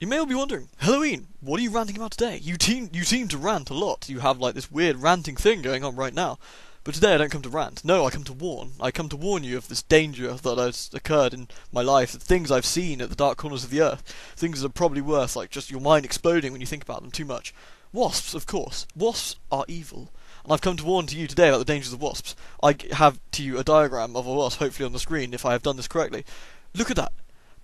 You may all be wondering, Halloween, what are you ranting about today? You seem to rant a lot. You have like this weird ranting thing going on right now. But today I don't come to rant. No, I come to warn. I come to warn you of this danger that has occurred in my life, the things I've seen at the dark corners of the earth, things that are probably worth like just your mind exploding when you think about them too much. Wasps, of course. Wasps are evil. And I've come to warn to you today about the dangers of wasps. I have to you a diagram of a wasp, hopefully on the screen, if I have done this correctly. Look at that.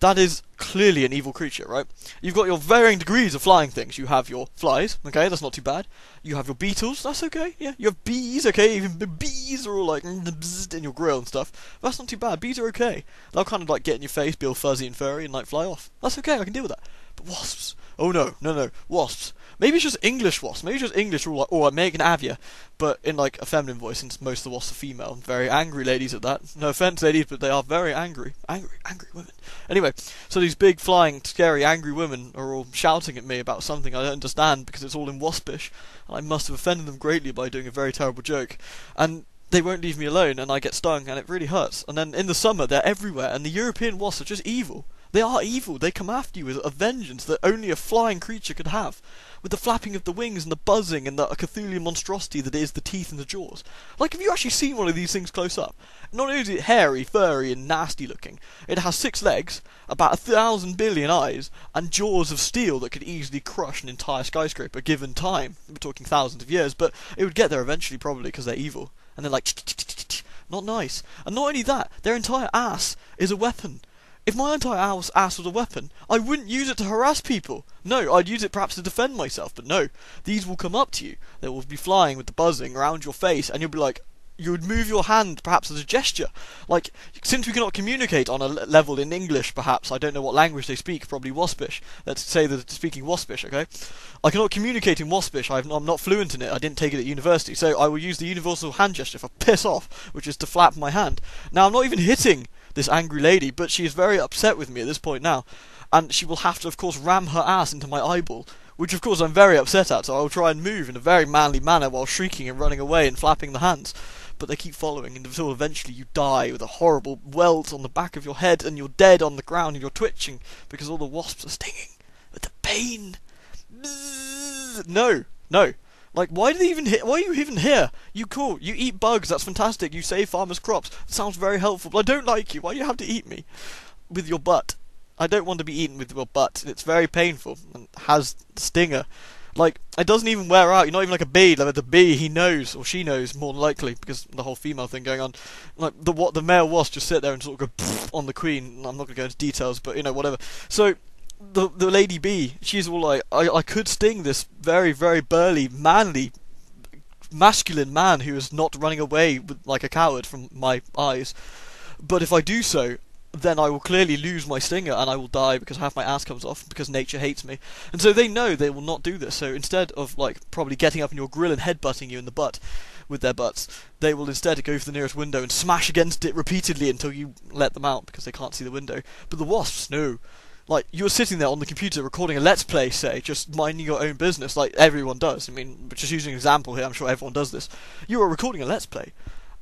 That is clearly an evil creature, right? You've got your varying degrees of flying things. You have your flies, okay, that's not too bad. You have your beetles, that's okay, yeah. You have bees, okay, even the bees are all like in your grill and stuff. That's not too bad, bees are okay. They'll kind of like get in your face, be all fuzzy and furry and like fly off. That's okay, I can deal with that. But wasps, oh no, wasps. Maybe it's just English wasps. Maybe it's just English, or like, oh, I'm making Avia, but in like a feminine voice, since most of the wasps are female. Very angry ladies at that. No offense, ladies, but they are very angry. Angry women. Anyway, so these big, flying, scary, angry women are all shouting at me about something I don't understand because it's all in waspish, and I must have offended them greatly by doing a very terrible joke. And they won't leave me alone, and I get stung, and it really hurts. And then in the summer, they're everywhere, and the European wasps are just evil. They are evil. They come after you with a vengeance that only a flying creature could have. With the flapping of the wings and the buzzing and the Cthulhu monstrosity that is the teeth and the jaws. Like, have you actually seen one of these things close up? Not only is it hairy, furry, and nasty looking, it has 6 legs, about 1,000 billion eyes, and jaws of steel that could easily crush an entire skyscraper given time. We're talking thousands of years, but it would get there eventually probably because they're evil. And they're like, not nice. And not only that, their entire ass is a weapon. If my entire ass was a weapon, I wouldn't use it to harass people. No, I'd use it perhaps to defend myself, but no. These will come up to you. They will be flying with the buzzing around your face, and you'll be like, you would move your hand perhaps as a gesture. Like, since we cannot communicate on a level in English, perhaps, I don't know what language they speak, probably Waspish. Let's say that they're speaking Waspish, okay? I cannot communicate in Waspish, I'm not fluent in it, I didn't take it at university, so I will use the universal hand gesture for piss off, which is to flap my hand. Now, I'm not even hitting this angry lady, but she is very upset with me at this point now, and she will have to, of course, ram her ass into my eyeball, which, of course, I'm very upset at, so I will try and move in a very manly manner while shrieking and running away and flapping the hands. But they keep following until eventually you die with a horrible welt on the back of your head, and you're dead on the ground and you're twitching because all the wasps are stinging with the pain. No. Like, why are you even here? You cool, you eat bugs, that's fantastic, you save farmers' crops, sounds very helpful, but I don't like you, why do you have to eat me? With your butt. I don't want to be eaten with your butt, it's very painful, and has the stinger. Like, it doesn't even wear out, you're not even like a bee, like the bee, he knows, or she knows, more than likely, because the whole female thing going on. Like, the male wasp just sit there and sort of go on the queen, I'm not going to go into details, but, you know, whatever. So, the lady bee, she's all like, I could sting this very, very burly, manly, masculine man who is not running away like a coward from my eyes. But if I do so, then I will clearly lose my stinger and I will die because half my ass comes off because nature hates me. And so they know they will not do this. So instead of like probably getting up in your grill and headbutting you in the butt with their butts, they will instead go for the nearest window and smash against it repeatedly until you let them out because they can't see the window. But the wasps, no. Like, you're sitting there on the computer recording a Let's Play, say, just minding your own business, like everyone does. I mean, just using an example here, I'm sure everyone does this. You are recording a Let's Play,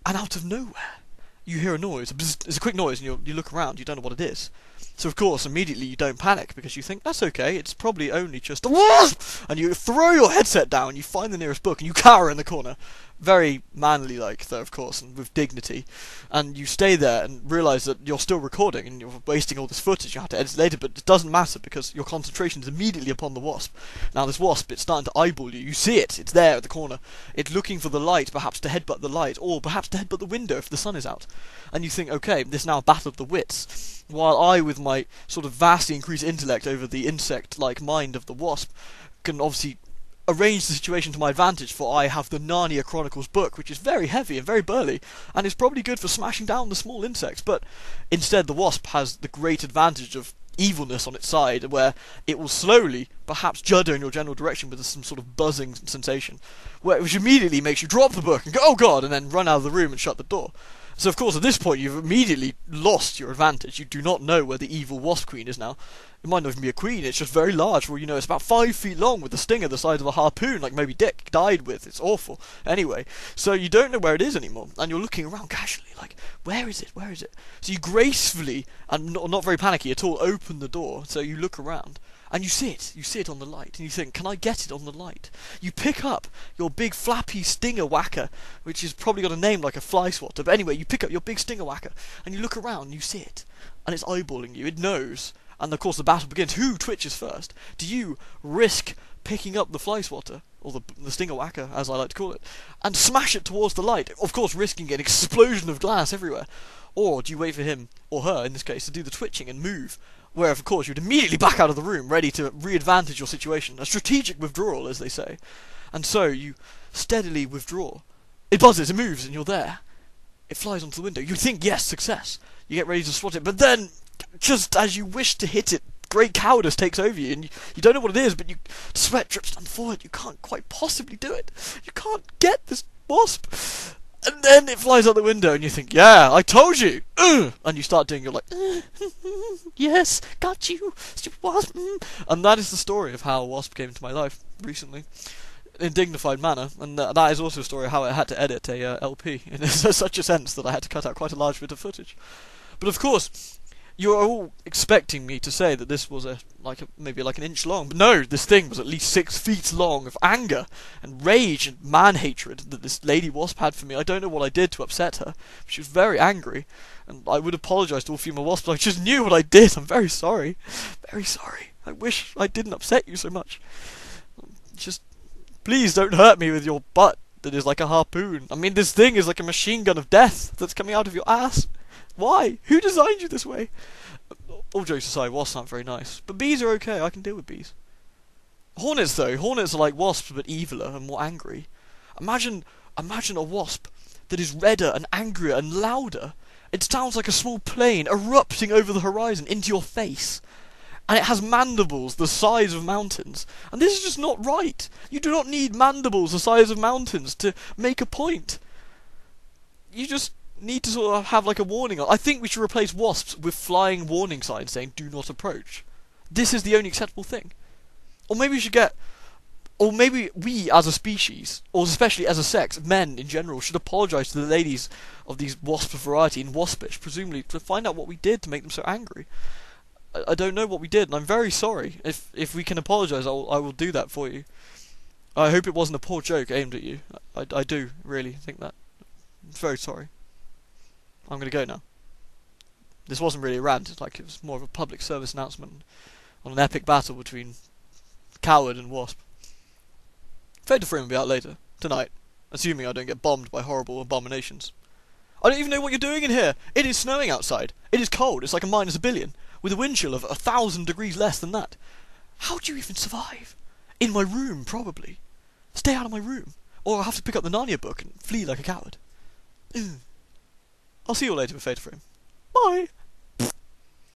and out of nowhere, you hear a noise. It's a quick noise, and you look around, you don't know what it is. So, of course, immediately you don't panic, because you think, that's okay, it's probably only just a wasp! And you throw your headset down, you find the nearest book, and you cower in the corner. Very manly-like, though, of course, and with dignity. And you stay there and realise that you're still recording, and you're wasting all this footage, you have to edit it later, but it doesn't matter, because your concentration is immediately upon the wasp. Now, this wasp, it's starting to eyeball you. You see it, it's there at the corner. It's looking for the light, perhaps to headbutt the light, or perhaps to headbutt the window if the sun is out. And you think, okay, this is now a battle of the wits. While I, with my sort of vastly increased intellect over the insect-like mind of the wasp, can obviously arrange the situation to my advantage, for I have the Narnia Chronicles book, which is very heavy and very burly, and is probably good for smashing down the small insects, but instead the wasp has the great advantage of evilness on its side, where it will slowly, perhaps judder in your general direction with some sort of buzzing sensation, which immediately makes you drop the book and go, oh god, and then run out of the room and shut the door. So of course at this point you've immediately lost your advantage. You do not know where the evil wasp queen is now. It might not even be a queen, it's just very large, for you know it's about 5 feet long with a stinger the size of a harpoon like Moby Dick died with. It's awful. Anyway, so you don't know where it is anymore, and you're looking around casually like, where is it? Where is it? So you gracefully, and not very panicky at all, open the door, so you look around, and you see it on the light, and you think, can I get it on the light? You pick up your big flappy stinger whacker, which has probably got a name like a fly swatter, but anyway, you pick up your big stinger whacker, and you look around, and you see it, and it's eyeballing you, it knows, and of course the battle begins. Who twitches first? Do you risk picking up the fly swatter, or the stinger whacker, as I like to call it, and smash it towards the light, of course risking an explosion of glass everywhere? Or do you wait for him, or her in this case, to do the twitching and move? Where, of course, you'd immediately back out of the room, ready to re-advantage your situation. A strategic withdrawal, as they say. And so, you steadily withdraw. It buzzes, it moves, and you're there. It flies onto the window. You think, yes, success. You get ready to swat it, but then, just as you wish to hit it, great cowardice takes over you, and you don't know what it is, but sweat drips down the forehead. You can't quite possibly do it. You can't get this wasp. And then it flies out the window, and you think, yeah, I told you! And you start doing your, like, yes, got you, stupid wasp! And that is the story of how a wasp came into my life recently, in a dignified manner, and that is also a story of how I had to edit a LP, in such a sense that I had to cut out quite a large bit of footage. But of course, you are all expecting me to say that this was maybe like an inch long, but no, this thing was at least 6 feet long of anger and rage and man-hatred that this lady wasp had for me. I don't know what I did to upset her. She was very angry, and I would apologise to all female wasps. I just knew what I did. I'm very sorry. Very sorry. I wish I didn't upset you so much. Just, please don't hurt me with your butt that is like a harpoon. I mean, this thing is like a machine gun of death that's coming out of your ass. Why? Who designed you this way? All jokes aside, wasps aren't very nice. But bees are okay, I can deal with bees. Hornets, though. Hornets are like wasps, but eviler and more angry. Imagine a wasp that is redder and angrier and louder. It sounds like a small plane erupting over the horizon into your face. And it has mandibles the size of mountains. And this is just not right. You do not need mandibles the size of mountains to make a point. You just need to sort of have like a warning. I think we should replace wasps with flying warning signs saying do not approach. This is the only acceptable thing. Or maybe we should or maybe we as a species, or especially as a sex, men in general, should apologise to the ladies of these wasp variety and waspish, presumably, to find out what we did to make them so angry. I don't know what we did, and I'm very sorry. If we can apologise, I will do that for you. I hope it wasn't a poor joke aimed at you. I do really think that. I'm very sorry. I'm going to go now. This wasn't really a rant, it was more of a public service announcement on an epic battle between Coward and Wasp. Fade to Frame will be out later, tonight, assuming I don't get bombed by horrible abominations. I don't even know what you're doing in here! It is snowing outside! It is cold, it's like a minus a billion, with a wind chill of 1,000 degrees less than that. How do you even survive? In my room, probably. Stay out of my room, or I'll have to pick up the Narnia book and flee like a coward. I'll see you all later with Fade to Frame. Bye!